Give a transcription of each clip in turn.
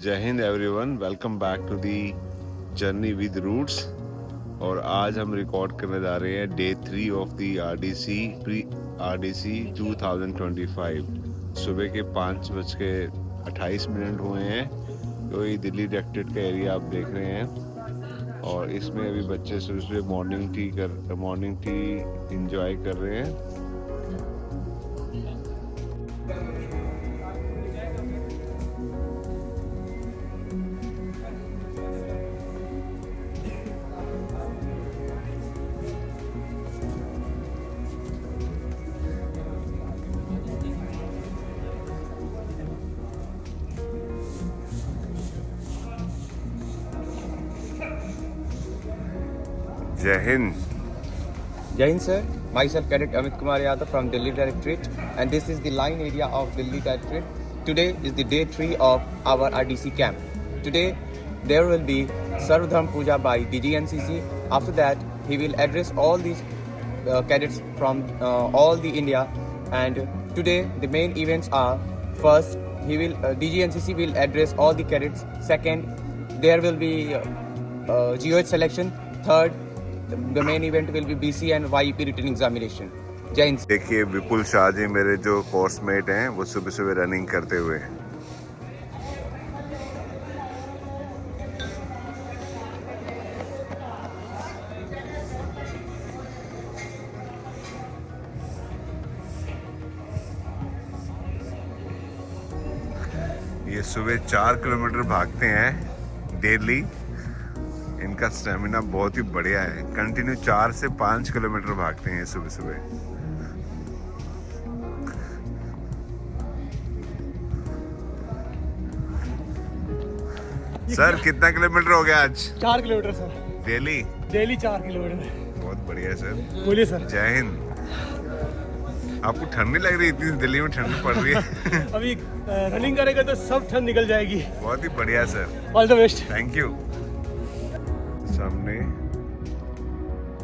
जय Hind everyone, welcome back to the journey with roots. और आज हम रिकॉर्ड करने जा रहे हैं डे 3 ऑफ दी आरडीसी 2025। सुबह के 5:28 हुए हैं। तो ये दिल्ली डायरेक्टरेट का एरिया आप देख रहे हैं और इसमें अभी बच्चे सुबह सुबह मॉर्निंग टी इंजॉय कर रहे हैं। जय Hind. Jai Hind, sir. Myself, Cadet Amit Kumar Yadav from Delhi Directorate, and this is the line area of Delhi Directorate. Today is the day 3 of our RDC camp. Today, there will be Sarvadharm Puja by DGNCC. After that, he will address all these cadets from all the India. And today, the main events are: first, DGNCC will address all the cadets. Second, there will be GOH selection. Third, the main event will be BC and YEP written examination. Jai Hind. देखिए विपुल शाह जी मेरे जो coursemate हैं वो सुबह सुबह running करते हुए। ये सुबह 4 किलोमीटर भागते हैं डेली। इनका स्टेमिना बहुत ही बढ़िया है। कंटिन्यू 4 से 5 किलोमीटर भागते हैं सुबह सुबह। सर कितना किलोमीटर हो गया आज? 4 किलोमीटर सर। Daily 4 kilometre. बहुत बढ़िया सर। बोलिए सर। जय हिंद। आपको ठंड नहीं लग रही? इतनी दिल्ली में ठंड पड़ रही है। अभी रनिंग करेगा तो सब ठंड निकल जाएगी। बहुत ही बढ़िया sir. All the best. Thank you. सामने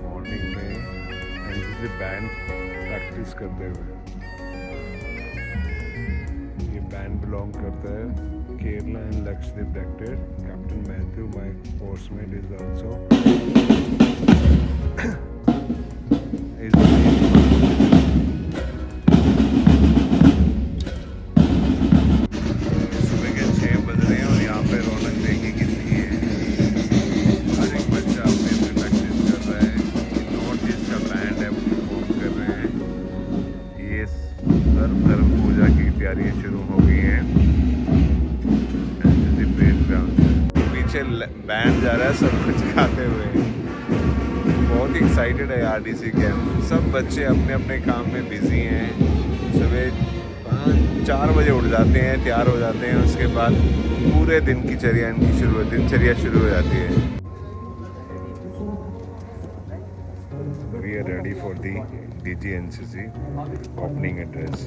मॉर्निंग में एनसीसी बैंड प्रैक्टिस करते हुए। ये बैंड बिलोंग करता है Kerala and Lakshadweep directed. Captain Matthew my coursemate is also सुबह के 6 बज रहे हैं और यहाँ पे रौनक देखिए कितनी है। हर एक बच्चा अपने अपने प्रैक्टिस कर रहा है। नॉर्थ ईस्ट का बैंड है वो परफॉर्म कर रहे हैं। ये सर्वधर्म पूजा की तैयारियां शुरू हो गई हैं एनसीसी प्रेड ग्राउंड से। पीछे बैंड जा रहा है सब कुछ गाते हुए। बहुत एक्साइटेड है आरडीसी कैंप। सब बच्चे अपने अपने काम में बिजी हैं। सुबह 4 बजे उठ जाते हैं, तैयार हो जाते हैं। उसके बाद पूरे दिन की दिनचर्या शुरू हो जाती है। We are ready for the DGNCC opening address.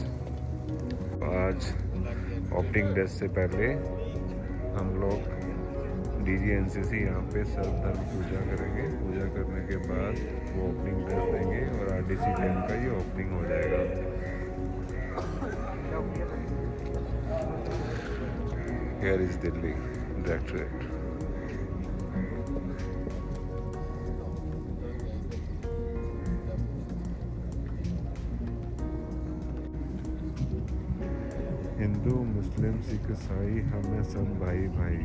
आज ओपनिंग एड्रेस से पहले हम लोग DGNCC यहाँ पे सर्वधर्म पूजा करेंगे। पूजा करने के बाद वो ओपनिंग एड्रेस देंगे और आरडीसी कैंप का ये ओपनिंग हो जाएगा। Here is Delhi Directorate. Hindu मुस्लिम सिख ईसाई हमें सब भाई भाई।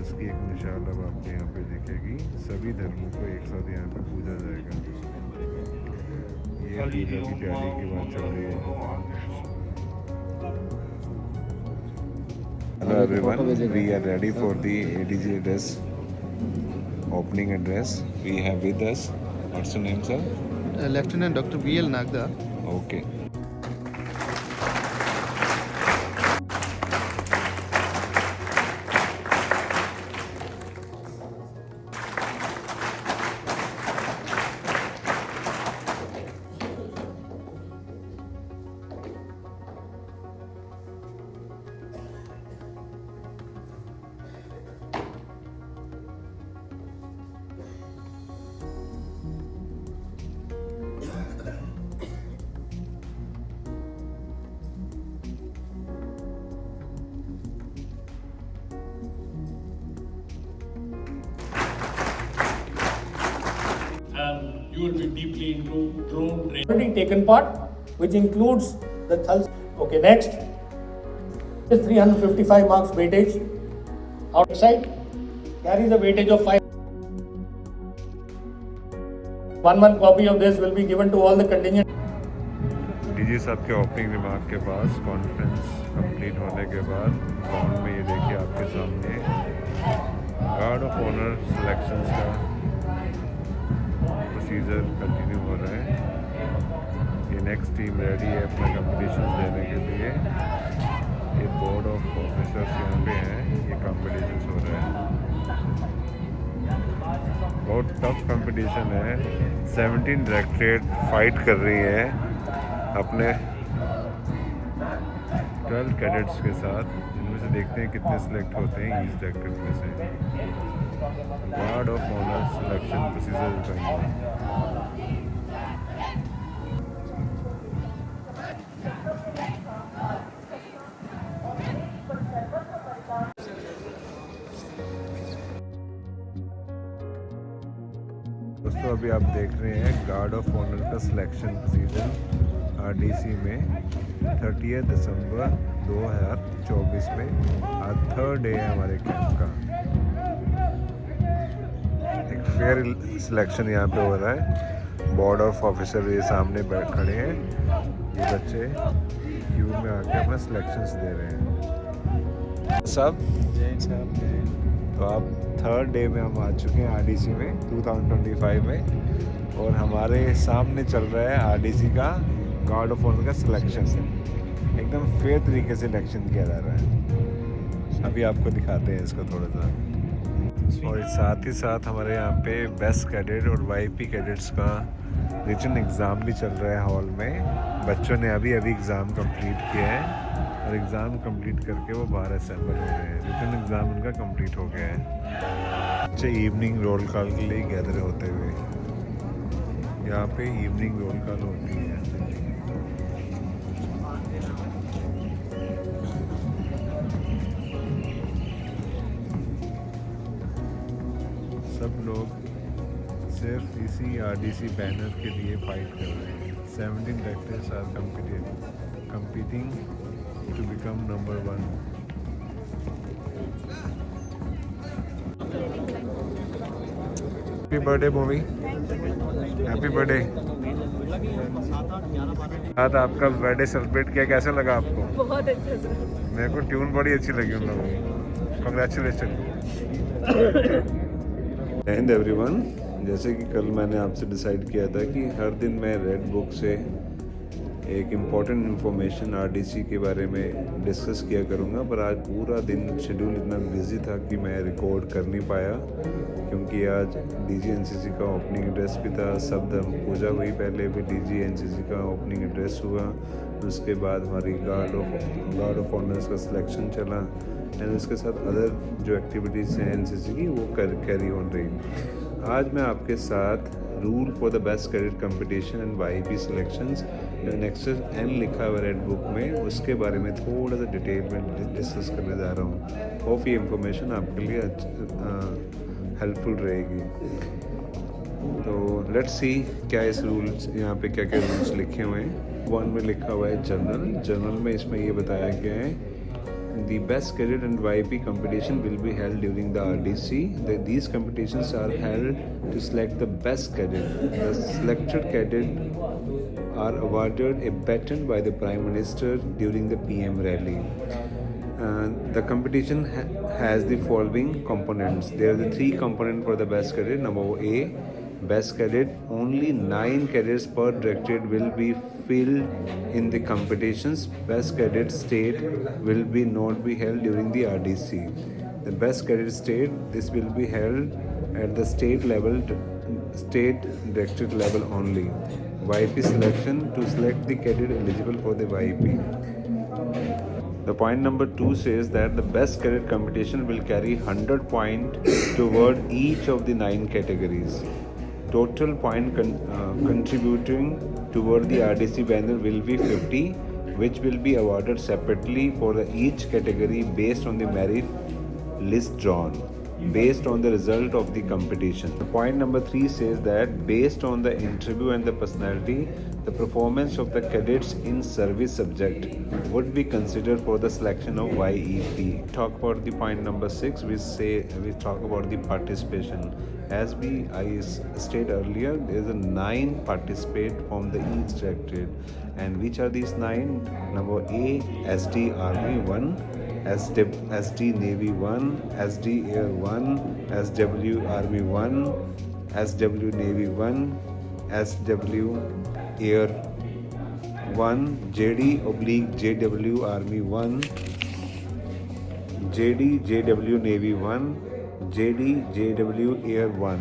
उसकी एक मिसाल अब आपको यहाँ पे दिखेगी। सभी धर्मों को एक साथ यहाँ पे पूजा जाएगा। ये पूजा की तैयारी की बात चल रही है। Hello everyone, we are ready for the ADG address, opening address. We have with us, what's your name sir? Lieutenant Dr. B.L. Nagda. Okay. you will be deeply into drone training. Already taken part, which includes the Thal. Okay, next is 355 marks weightage. Outside carries a weightage of 5. 1 copy of this will be given to all the contingent. DG साहब के opening remark के पास conference complete होने के बाद ground में ये देखिए आपके सामने गार्ड ऑफ ऑनर सिलेक्शंस का प्रोसीजर कंटिन्यू हो रहा है। ये नेक्स्ट टीम रेडी है अपना कंपटीशन देने के लिए। ये बोर्ड ऑफ ऑफिसर्स यहाँ पे हैं, ये कंपटीशन हो रहा है। बहुत टफ कंपटीशन है। 17 डायरेक्टरेट फाइट कर रही है अपने 12 कैडेट्स के साथ, जिनमें से देखते हैं कितने सिलेक्ट होते हैं ईस्ट डायरेक्टरेट में से। Guard of honour selection procedure करेंगे। दोस्तों अभी आप देख रहे हैं गार्ड ऑफ ऑनर का सिलेक्शन प्रोसीजर आरडीसी में 30 दिसंबर 2024 में। आज थर्ड डे है हमारे कैंप का। एक फेयर सिलेक्शन यहाँ पे हो रहा है। बोर्ड ऑफ ऑफिसर ये सामने बैठ खड़े हैं। ये बच्चे क्यू में आके अपना सिलेक्शंस दे रहे हैं। सब तो आप थर्ड डे में हम आ चुके हैं आरडीसी में 2025 में, और हमारे सामने चल रहा है आरडीसी का गार्ड ऑफ ऑनर का सिलेक्शन। एकदम फेयर तरीके से सिलेक्शन किया जा रहा है। अभी आपको दिखाते हैं इसको थोड़ा सा। और साथ ही साथ हमारे यहाँ पे बेस्ट कैडेट और वाईपी कैडेट्स का रिटन एग्ज़ाम भी चल रहा है हॉल में। बच्चों ने अभी एग्ज़ाम कंप्लीट किया है और एग्ज़ाम कंप्लीट करके वो बाहर असेंबल हो रहे हैं। रिटन एग्ज़ाम उनका कंप्लीट हो गया है। बच्चे इवनिंग रोल कॉल के लिए गैदर होते हुए, यहाँ पे इवनिंग रोल कॉल होती है। सब लोग सिर्फ इसी आरडीसी बैनर के लिए फाइट कर रहे हैं। 17 directors are competing to become number 1. Happy birthday movie, happy birthday. आज आपका बर्थडे सेलिब्रेट किया, कैसा लगा आपको? बहुत अच्छा सर। मेरे को ट्यून बड़ी अच्छी लगी उन लोगों की। कंग्रेचुलेशन। एंड एवरीवन, जैसे कि कल मैंने आपसे डिसाइड किया था कि हर दिन मैं रेड बुक से एक इम्पॉर्टेंट इन्फॉर्मेशन आरडीसी के बारे में डिस्कस किया करूँगा, पर आज पूरा दिन शेड्यूल इतना बिजी था कि मैं रिकॉर्ड कर नहीं पाया, क्योंकि आज डीजी एनसीसी का ओपनिंग एड्रेस भी था। शब्द पूजा हुई, पहले भी डीजी एनसीसी का ओपनिंग एड्रेस हुआ, उसके बाद हमारी गार्ड ऑफ ऑनर्स का सिलेक्शन चला, एंड उसके साथ अदर जो एक्टिविटीज़ हैं एनसीसी की वो कैरी ऑन रही। आज मैं आपके साथ rule for the best cadet competition and YP selections nexus N लिखा हुआ रेड बुक में, उसके बारे में थोड़ा सा डिटेल में डिस्कस करने जा रहा हूँ। होप ये इंफॉर्मेशन आपके लिए हेल्पफुल रहेगी। तो लेट्स सी क्या इस रूल्स यहाँ पे क्या क्या रूल्स लिखे हुए हैं। 1 में लिखा हुआ है जनरल में इसमें ये बताया गया है the best cadet and YP competition will be held during the RDC. These competitions are held to select the best cadet. The selected cadet are awarded a baton by the Prime Minister during the PM rally. The competition has the following components. There are the 3 components for the best cadet. Number A, best cadet, only 9 cadets per directorate will be filled in the competitions. Best cadet state will be not be held during the RDC. The best cadet state, this will be held at the state level, state directorate level only. YP selection, to select the cadet eligible for the YP. The point number 2 says that the best cadet competition will carry 100 points toward each of the 9 categories. Total point contributing toward the RDC banner will be 50, which will be awarded separately for each category based on the merit list drawn. based on the result of the competition. Point number 3 says that based on the interview and the personality, the performance of the cadets in service subject would be considered for the selection of YEP. Talk about the point number 6. We talk about the participation. As I stated earlier, there is a 9 participate from the each directorate, and which are these 9? Number A, SD Army 1, SD Navy 1, SD Air 1, SW Army 1, SW Navy 1, SW Air 1, JD/JW Army 1, JD/JW Navy 1, JD/JW Air 1.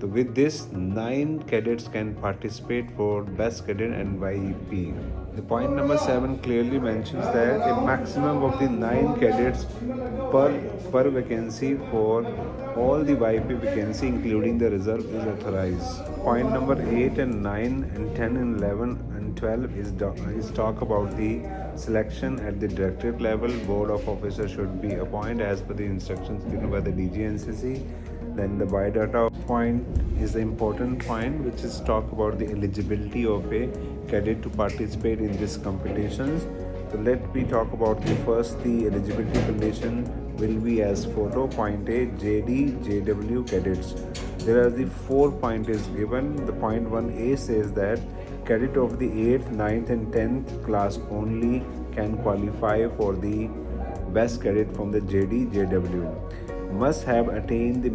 So with this, 9 cadets can participate for Best Cadet and YEP. The point number 7 clearly mentions that a maximum of the 9 cadets per vacancy for all the YEP vacancy, including the reserve, is authorized. Point number 8 and 9 and 10 and 11 and 12 is talk about the selection at the directorate level. Board of officers should be appointed as per the instructions given by the DGNCC. Then the biodata point is the important point, which is talk about the eligibility of a cadet to participate in these competitions. So let me talk about the eligibility condition will be as follow. Point A, JD/JW cadets. There are the 4 points given. The point 1A says that cadet of the 8th, 9th and 10th class only can qualify for the best cadet from the JD/JW. Must have attained the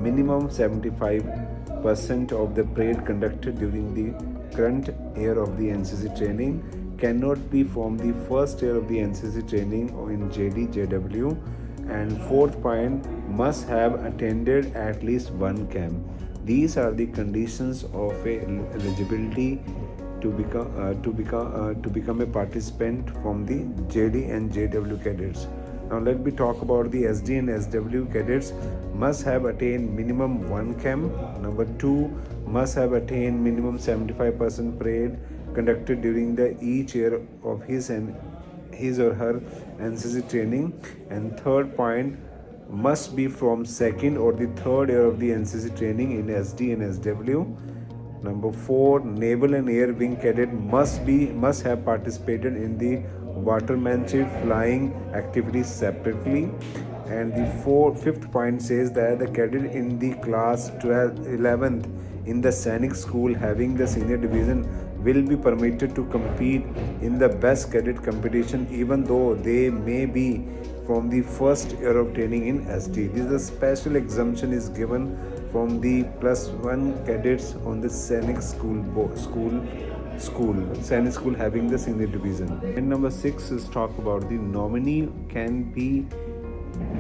minimum 75% of the parade conducted during the current year of the NCC training. Cannot be from the first year of the NCC training or in JD/JW. And 4th point, must have attended at least 1 camp. These are the conditions of eligibility to become a participant from the JD and JW cadets. Now let me talk about the SD and SW cadets. Must have attained minimum 1 camp. Number 2, must have attained minimum 75% parade conducted during the each year of his or her NCC training. And 3rd point, must be from 2nd or the 3rd year of the NCC training in SD and SW. Number 4, Naval and Air Wing cadet must have participated in the watermanship flying activities separately. And the 5th point says that the cadet in the class 11th in the Sainik school having the senior division will be permitted to compete in the best cadet competition even though they may be from the first year of training in SD. This is a special exemption is given from the +1 cadets on the Sainik Sainik school having the senior division. And number 6 is talk about the nominee can be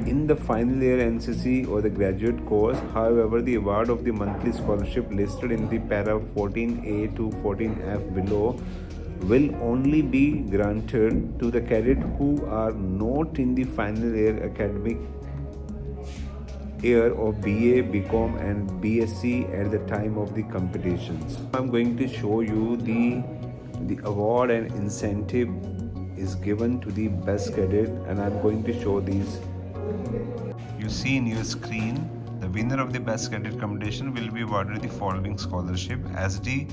in the final year NCC or the graduate course. However, the award of the monthly scholarship listed in the para 14A to 14F below will only be granted to the cadet who are not in the final year academic year of BA, BCom and BSc at the time of the competitions. I'm going to show you the award and incentive is given to the best cadet, and I'm going to show these. You see in your screen, the winner of the best cadet competition will be awarded the following scholarship. SD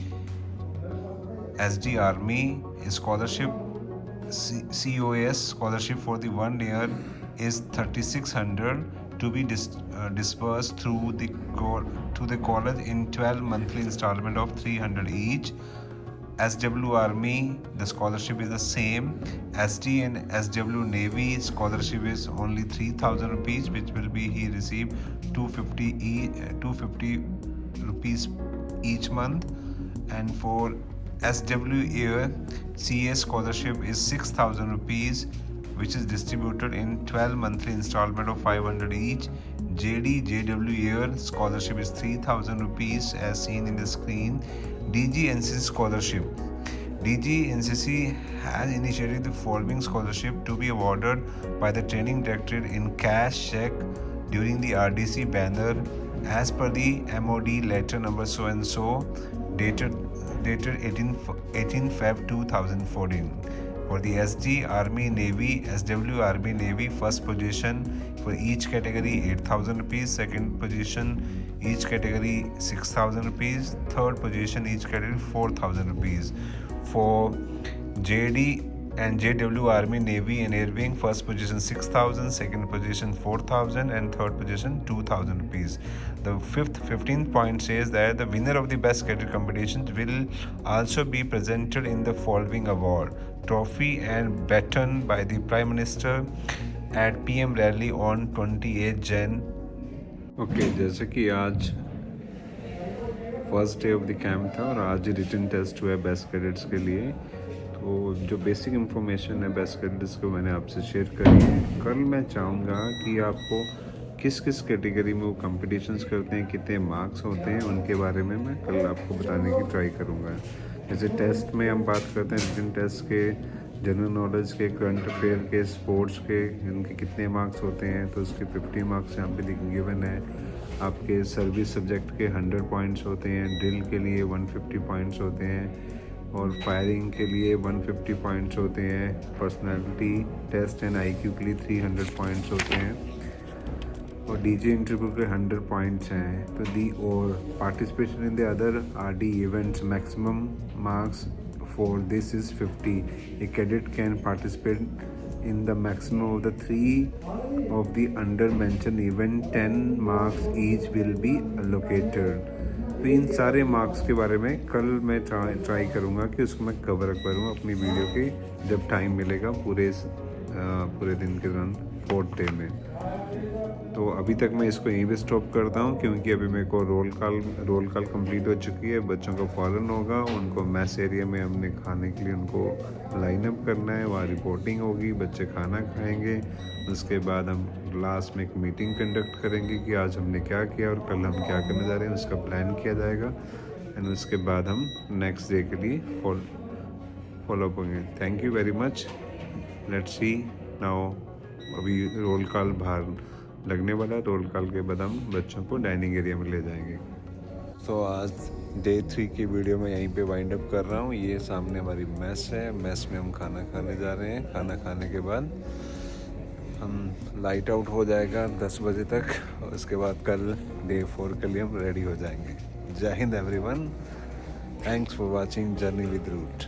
Army scholarship, COS scholarship for the 1 year is 3,600 to be dispersed to the college in 12 monthly installment of 300 each. SW Army, the scholarship is the same. SD and SW Navy scholarship is only 3,000 rupees, which will be he receive 250 rupees each month. And for SW Air, CS scholarship is 6,000 rupees, which is distributed in 12 monthly installment of 500 each. JD/JW Air scholarship is 3,000 rupees as seen in the screen. DGNCC scholarship. DGNCC has initiated the following scholarship to be awarded by the training directorate in cash check during the RDC banner as per the MOD letter number so and so dated 18 Feb 2014. For the SD Army Navy, SW Army Navy, first position For each category 8,000 rupees, second position each category 6,000 rupees, third position each category 4,000 rupees. For JD and JW Army, Navy and Air Wing, first position 6,000, second position 4,000 and third position 2,000 rupees. The 15th point says that the winner of the best cadet competitions will also be presented in the following award: trophy and baton by the Prime Minister at PM rally on 28 Jan. Okay, जैसे कि आज first day of the camp था और आज written test हुआ है best cadets के लिए। तो जो बेसिक इन्फॉर्मेशन है बेस्ट कैडेट्स को मैंने आपसे शेयर करी है। कल मैं चाहूँगा कि आपको किस किस कैटेगरी में वो कंपटीशंस करते हैं, कितने मार्क्स होते हैं, उनके बारे में मैं कल आपको बताने की ट्राई करूँगा। जैसे टेस्ट में हम बात करते हैं रिटन टेस्ट के, जनरल नॉलेज के, करंट अफेयर के, स्पोर्ट्स के, इनके कितने मार्क्स होते हैं, तो उसके 50 मार्क्स यहाँ पे गिवन है। आपके सर्विस सब्जेक्ट के 100 पॉइंट्स होते हैं, ड्रिल के लिए 150 पॉइंट्स होते हैं और फायरिंग के लिए 150 पॉइंट्स होते हैं। पर्सनालिटी टेस्ट एंड IQ के लिए 300 पॉइंट्स होते हैं और डीजे इंटरव्यू के 100 पॉइंट्स हैं। तो दी और participation in the other RD events, maximum marks for this is 50. A cadet can participate in the maximum of the 3 of the under mentioned event. 10 marks each will be allocated. तो इन सारे marks के बारे में कल मैं try करूँगा कि उसको मैं कवर अप करूँगा अपनी वीडियो के जब टाइम मिलेगा पूरे दिन के दौरान 4th डे में। तो अभी तक मैं इसको यहीं पे स्टॉप करता हूँ क्योंकि अभी मेरे को रोल कॉल कंप्लीट हो चुकी है। बच्चों का फॉरन होगा, उनको मैस एरिया में हमने खाने के लिए उनको लाइन अप करना है, वहाँ रिपोर्टिंग होगी, बच्चे खाना खाएंगे। उसके बाद हम लास्ट में एक मीटिंग कंडक्ट करेंगे कि आज हमने क्या किया और कल हम क्या करने जा रहे हैं, उसका प्लान किया जाएगा। एंड उसके बाद हम नेक्स्ट डे के लिए फॉलो अप होंगे। Thank you very much. Let's see now. अभी रोल कॉल बाहर लगने वाला है, रोल कॉल के बाद हम बच्चों को डाइनिंग एरिया में ले जाएंगे। तो आज डे 3 की वीडियो में यहीं पे वाइंड अप कर रहा हूँ। ये सामने हमारी मेस है, मेस में हम खाना खाने जा रहे हैं। खाना खाने के बाद हम लाइट आउट हो जाएगा 10 बजे तक और उसके बाद कल डे 4 के लिए हम रेडी हो जाएंगे। Jai Hind everyone, thanks for watching journey with root.